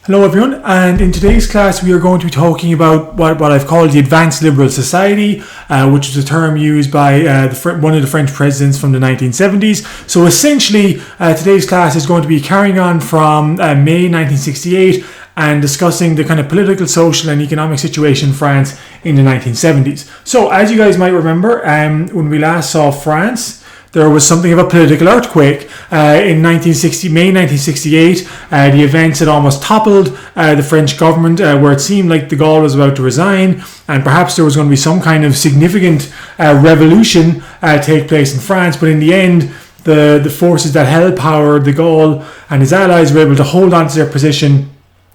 Hello everyone, and in today's class we are going to be talking about what I've called the Advanced Liberal Society, which is a term used by one of the French presidents from the 1970s. So essentially, today's class is going to be carrying on from May 1968 and discussing the kind of political, social and economic situation in France in the 1970s. So as you guys might remember, when we last saw France, there was something of a political earthquake in May 1968. The events had almost toppled the French government, where it seemed like de Gaulle was about to resign, and perhaps there was going to be some kind of significant revolution take place in France. But in the end, the forces that held power, de Gaulle and his allies, were able to hold on to their position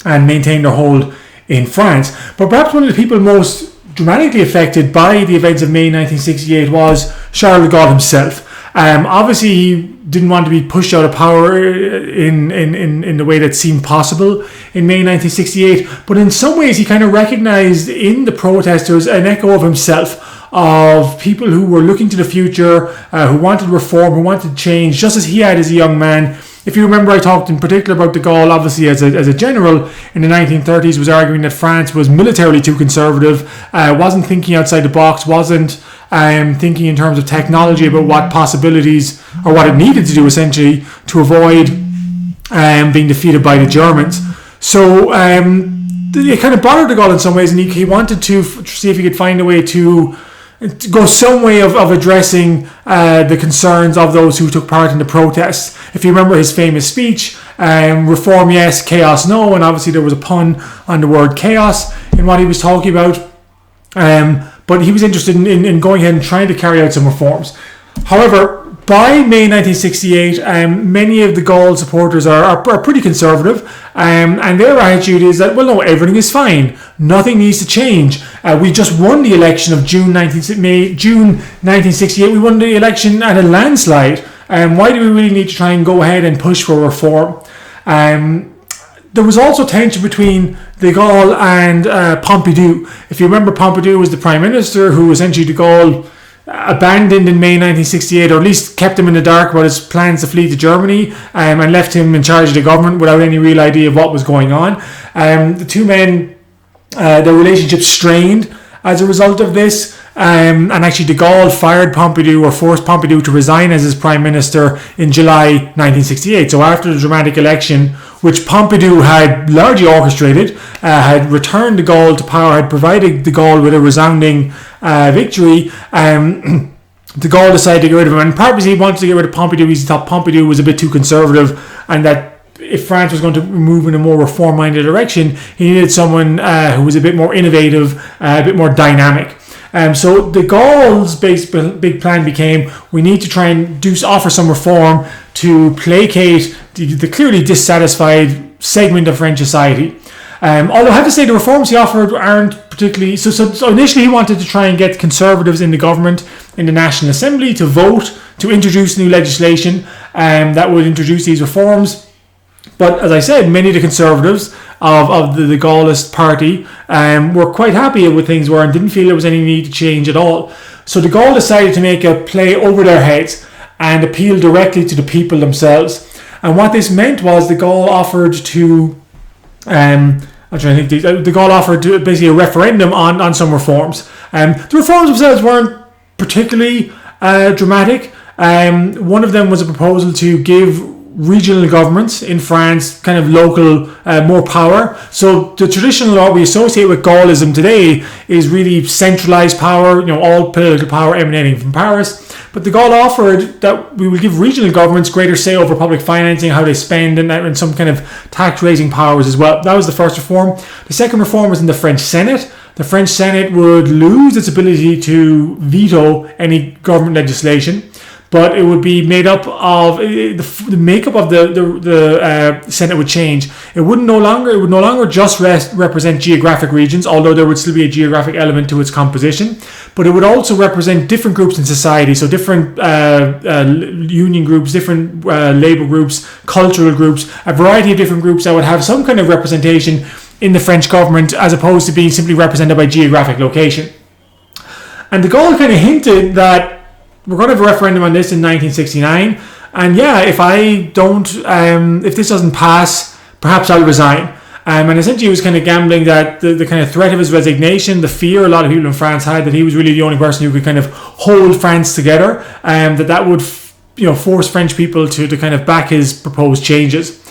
and maintain their hold in France. But perhaps one of the people most dramatically affected by the events of May 1968 was Charles de Gaulle himself. Obviously, he didn't want to be pushed out of power in the way that seemed possible in May 1968. But in some ways, he kind of recognized in the protesters an echo of himself, of people who were looking to the future, who wanted reform, who wanted change, just as he had as a young man. If you remember, I talked in particular about de Gaulle, obviously as a general in the 1930s, was arguing that France was militarily too conservative, wasn't thinking outside the box, wasn't thinking in terms of technology about what possibilities or what it needed to do essentially to avoid being defeated by the Germans. So it kind of bothered de Gaulle in some ways, and he wanted to see if he could find a way to go some way of addressing the concerns of those who took part in the protests. If you remember his famous speech, reform yes, chaos no, and obviously there was a pun on the word chaos in what he was talking about. But he was interested in going ahead and trying to carry out some reforms. However, by May 1968, many of the Gaulle supporters are pretty conservative, and their attitude is that, well, no, everything is fine. Nothing needs to change. We just won the election of June 1968. We won the election at a landslide. Why do we really need to try and go ahead and push for reform? There was also tension between de Gaulle and Pompidou. If you remember, Pompidou was the prime minister who essentially de Gaulle abandoned in May 1968, or at least kept him in the dark about his plans to flee to Germany, and left him in charge of the government without any real idea of what was going on. The two men, their relationship strained as a result of this. And actually de Gaulle fired Pompidou, or forced Pompidou to resign as his prime minister in July 1968. So after the dramatic election, which Pompidou had largely orchestrated, had returned de Gaulle to power, had provided de Gaulle with a resounding victory, de Gaulle decided to get rid of him. And purposely he wanted to get rid of Pompidou. He thought Pompidou was a bit too conservative, and that if France was going to move in a more reform-minded direction, he needed someone who was a bit more innovative, a bit more dynamic. So de Gaulle's big plan became, we need to try and offer some reform to placate the clearly dissatisfied segment of French society. Although I have to say the reforms he offered aren't particularly... So initially he wanted to try and get conservatives in the government, in the National Assembly, to vote, to introduce new legislation that would introduce these reforms. But as I said, many of the conservatives of the Gaullist party were quite happy with things were and didn't feel there was any need to change at all. So de Gaulle decided to make a play over their heads and appeal directly to the people themselves. And what this meant was de Gaulle offered to basically a referendum on some reforms. The reforms themselves weren't particularly dramatic. One of them was a proposal to give regional governments in France kind of local more power. So the traditional law we associate with Gaullism today is really centralized power, all political power emanating from Paris. But de Gaulle offered that we will give regional governments greater say over public financing, how they spend, and some kind of tax raising powers as well. That was the first reform. The second reform was in the French Senate. The French Senate would lose its ability to veto any government legislation, but it would be made up of the makeup of the Senate would change. It would no longer just represent geographic regions, although there would still be a geographic element to its composition. But it would also represent different groups in society, so different union groups, different labor groups, cultural groups, a variety of different groups that would have some kind of representation in the French government, as opposed to being simply represented by geographic location. And de Gaulle kind of hinted that we're going to have a referendum on this in 1969, and if this doesn't pass, perhaps I'll resign. And essentially he was kind of gambling that the kind of threat of his resignation, the fear a lot of people in France had that he was really the only person who could kind of hold France together, that would force French people to kind of back his proposed changes.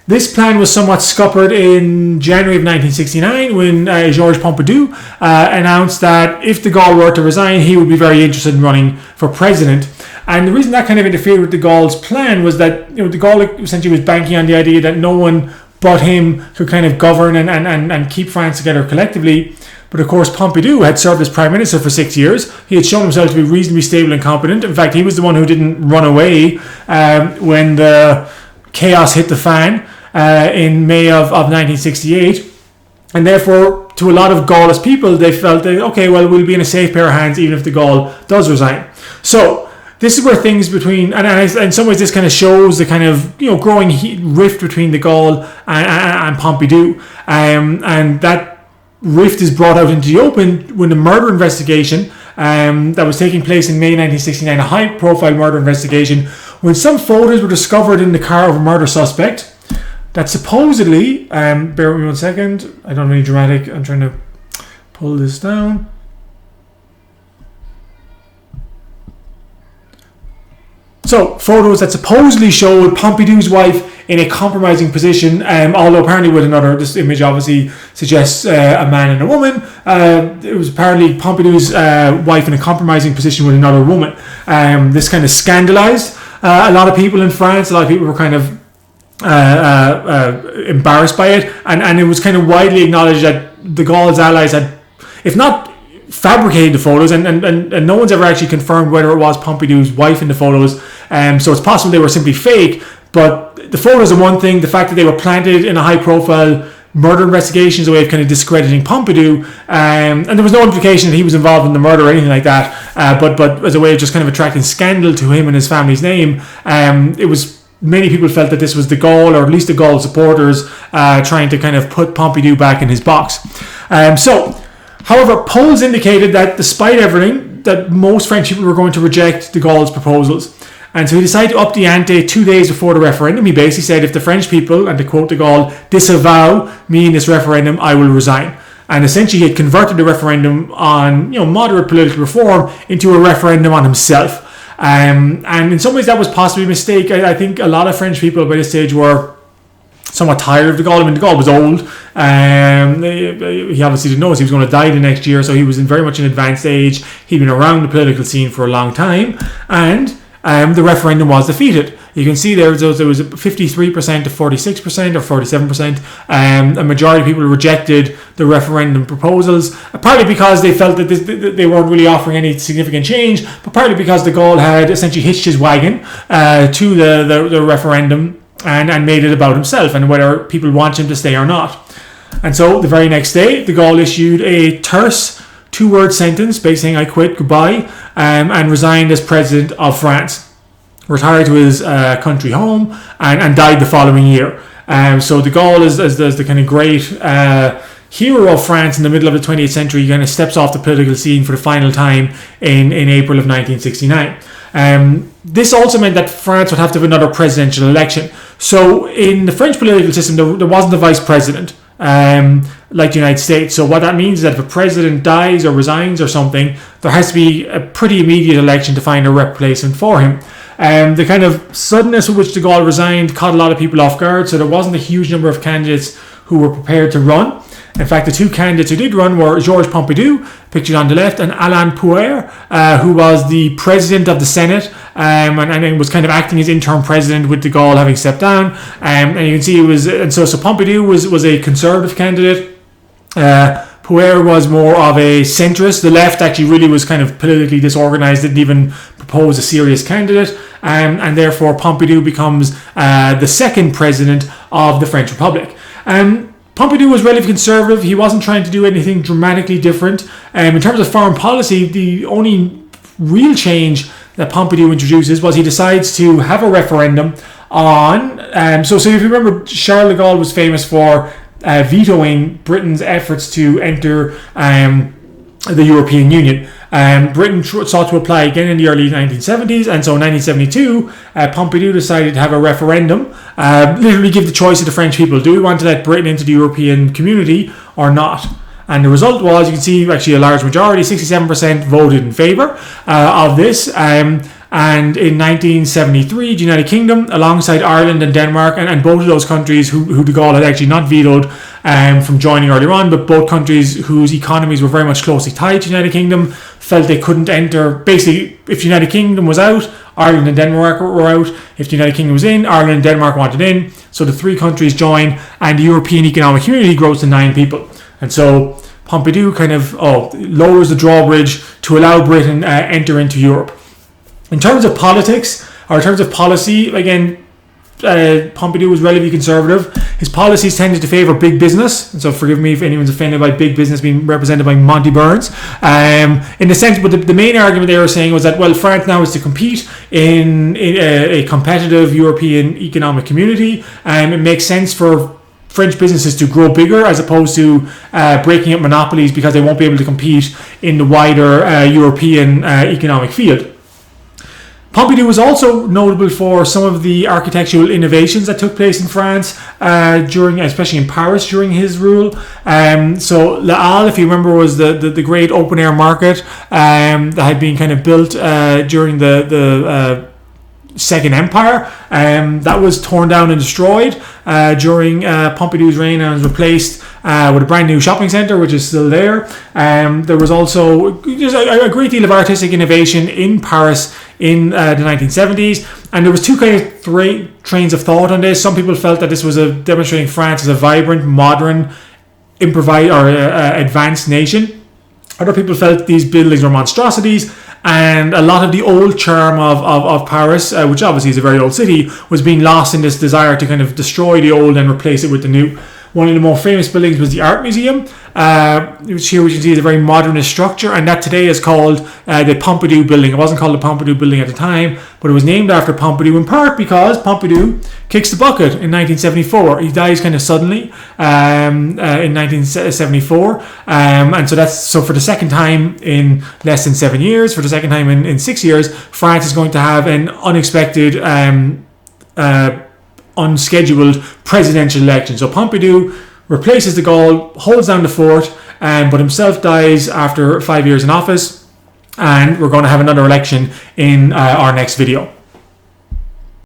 This plan was somewhat scuppered in January of 1969 when Georges Pompidou announced that if de Gaulle were to resign, he would be very interested in running for president. And the reason that kind of interfered with de Gaulle's plan was that de Gaulle essentially was banking on the idea that no one but him could kind of govern and keep France together collectively. But of course, Pompidou had served as Prime Minister for 6 years. He had shown himself to be reasonably stable and competent. In fact, he was the one who didn't run away when the chaos hit the fan in May of 1968. And therefore, to a lot of Gaullist people, they felt that, okay, well, we'll be in a safe pair of hands even if de Gaulle does resign. So this is where things between, and in some ways this kind of shows the kind of growing rift between de Gaulle and Pompidou. And that rift is brought out into the open when the murder investigation that was taking place in May 1969, a high-profile murder investigation, when some photos were discovered in the car of a murder suspect that supposedly, bear with me 1 second, I don't have any dramatic, I'm trying to pull this down. So, photos that supposedly showed Pompidou's wife in a compromising position, although apparently with another, this image obviously suggests a man and a woman. It was apparently Pompidou's wife in a compromising position with another woman. This kind of scandalized a lot of people in France. A lot of people were kind of embarrassed by it, and it was kind of widely acknowledged that de Gaulle's allies had, if not fabricated the photos, and no one's ever actually confirmed whether it was Pompidou's wife in the photos, so it's possible they were simply fake. But the photos are one thing. The fact that they were planted in a high-profile murder investigation is a way of kind of discrediting Pompidou, and there was no implication that he was involved in the murder or anything like that. But as a way of just kind of attracting scandal to him and his family's name, it was. Many people felt that this was de Gaulle, or at least de Gaulle supporters, trying to kind of put Pompidou back in his box. However, polls indicated that despite everything, that most French people were going to reject de Gaulle's proposals. And so he decided to up the ante 2 days before the referendum. He basically said, if the French people, and to quote de Gaulle, disavow me in this referendum, I will resign. And essentially he had converted the referendum on moderate political reform into a referendum on himself. And in some ways that was possibly a mistake. I think a lot of French people by this stage were somewhat tired of de Gaulle. I mean, de Gaulle was old. He obviously didn't know he was going to die the next year, so he was in very much an advanced age. He'd been around the political scene for a long time, and the referendum was defeated. You can see there was 53% to 46% or 47%. A majority of people rejected the referendum proposals, partly because they felt that they weren't really offering any significant change, but partly because de Gaulle had essentially hitched his wagon to the referendum and made it about himself and whether people want him to stay or not. And so the very next day, de Gaulle issued a terse 2-word sentence basically saying, I quit, goodbye, and resigned as president of France. Retired to his country home and died the following year. So de Gaulle is the kind of great hero of France in the middle of the 20th century. He kind of steps off the political scene for the final time in April of 1969. This also meant that France would have to have another presidential election. So in the French political system, there wasn't a vice president like the United States. So what that means is that if a president dies or resigns or something, there has to be a pretty immediate election to find a replacement for him. The kind of suddenness with which de Gaulle resigned caught a lot of people off guard, so there wasn't a huge number of candidates who were prepared to run. In fact, the two candidates who did run were Georges Pompidou, pictured on the left, and Alain Poher, who was the president of the Senate and was kind of acting as interim president with de Gaulle having stepped down. And you can see it was, and so Pompidou was a conservative candidate. Poher was more of a centrist. The left actually really was kind of politically disorganized, didn't even propose a serious candidate, and therefore Pompidou becomes the second president of the French Republic. Pompidou was relatively conservative. He wasn't trying to do anything dramatically different. In terms of foreign policy, the only real change that Pompidou introduces was he decides to have a referendum on... So if you remember, Charles de Gaulle was famous for vetoing Britain's efforts to enter the European Union. Britain sought to apply again in the early 1970s, and so in 1972, Pompidou decided to have a referendum, literally give the choice to the French people: do we want to let Britain into the European community or not? And the result was, you can see actually a large majority, 67% voted in favour of this. And in 1973, the United Kingdom, alongside Ireland and Denmark, and both of those countries who de Gaulle had actually not vetoed from joining earlier on, but both countries whose economies were very much closely tied to the United Kingdom, felt they couldn't enter. Basically, if the United Kingdom was out, Ireland and Denmark were out. If the United Kingdom was in, Ireland and Denmark wanted in. So the three countries joined, and the European Economic Community grows to 9 people. And so Pompidou kind of lowers the drawbridge to allow Britain enter into Europe. In terms of politics, or in terms of policy, again, Pompidou was relatively conservative. His policies tended to favour big business, and so forgive me if anyone's offended by big business being represented by Monty Burns. In the sense, but the main argument they were saying was that, well, France now is to compete in a competitive European economic community, and it makes sense for French businesses to grow bigger as opposed to breaking up monopolies because they won't be able to compete in the wider European economic field. Pompidou was also notable for some of the architectural innovations that took place in France especially in Paris during his rule. So Les Halles, if you remember, was the great open air market that had been kind of built during the Second Empire. That was torn down and destroyed during Pompidou's reign, and was replaced with a brand new shopping centre, which is still there. There was also just a great deal of artistic innovation in Paris in the 1970s, and there was two kind of trains of thought on this. Some people felt that this was demonstrating France as a vibrant, modern, improvised or advanced nation. Other people felt these buildings were monstrosities, and a lot of the old charm of Paris, which obviously is a very old city, was being lost in this desire to kind of destroy the old and replace it with the new. One of the more famous buildings was the Art Museum, which here we can see is a very modernist structure, and that today is called the Pompidou Building. It wasn't called the Pompidou Building at the time, but it was named after Pompidou in part because Pompidou kicks the bucket in 1974. He dies kind of suddenly in 1974, and so for the second time in less than 7 years, for the second time in 6 years, France is going to have an unexpected unscheduled presidential election. So Pompidou replaces de Gaulle, holds down the fort, but himself dies after 5 years in office, and we're going to have another election in our next video.